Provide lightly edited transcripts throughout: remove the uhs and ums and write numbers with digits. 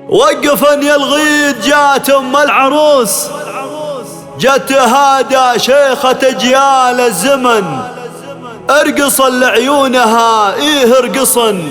وقفن يا الغيد جات ام العروس، جت تهادى شيخة اجيال الزمن، ارقصن لعيونها ارقصن،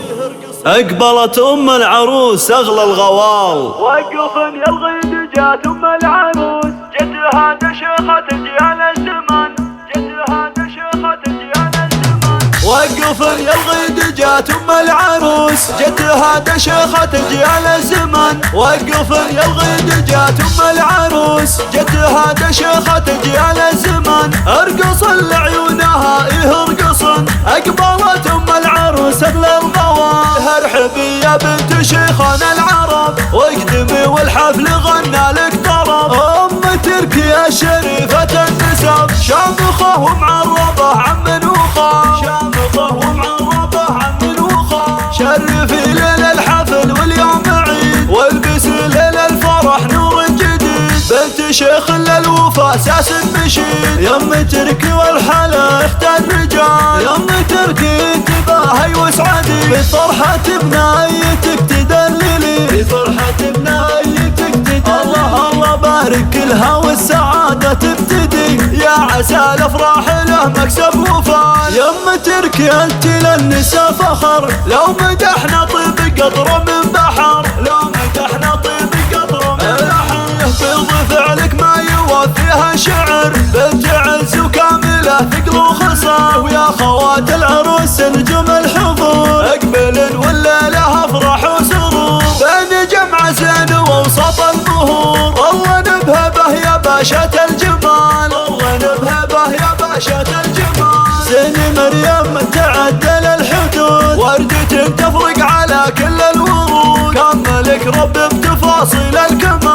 اقبلت ام العروس اغلى الغوال. وقفن يا الغيد جات ام العروس، جت تهادى شيخة اجيال الزمن، جت تهادى شيخة اجيال الزمن. وقفن يا الغيد جات ام العروس، جت تهادى شيخة اجيال الزمن. وقفن يا الغيد جات ام العروس، جت تهادى شيخة اجيال الزمن، ارقصن لعيونها ارقصن، اقبلت ام العروس اغلى الغوال. ارحبي يا بنت شيخنا العرب، واقدمي والحفل غنى لك طرب. ام تركيا الشريفة النسب، شامخة ومعربة عم وخال، شامخة ومعربة عم وخال. شرفي ليل الحفل واليوم عيد، والبسي ليل الفرح نور جديد. بنت شيخ للوفا اساس مشيد، يم تركي والحلا اختار رجال. يم تركي انتباهي واسعدي، بفرحة بنايتك تدللي، بفرحة بنايتك تدللي. الله الله بارك لها والسعادة تبتدي، يا عسى الافراح له مكسب وفال. يم تركي انت للنساء فخر، لو مدحنا طيب قطرة من بحر، لو مدحنا طيب قطرة من بحر. يفيض فعلك ما يوفيها شعر، بنت عز وكاملة ثقل وخصام. ويا خوات العروس نجوم الحضور، اقبلن والليلة افراح وسرور، بين جمع زين ووسط البهور. والله نبهبه يا باشا الجمال، والله نبهبه يا باشا الجمال. زين مريم تعدل الحدود، وردة تفرق على كل الورود، كملك رب بتفاصيل الكمال.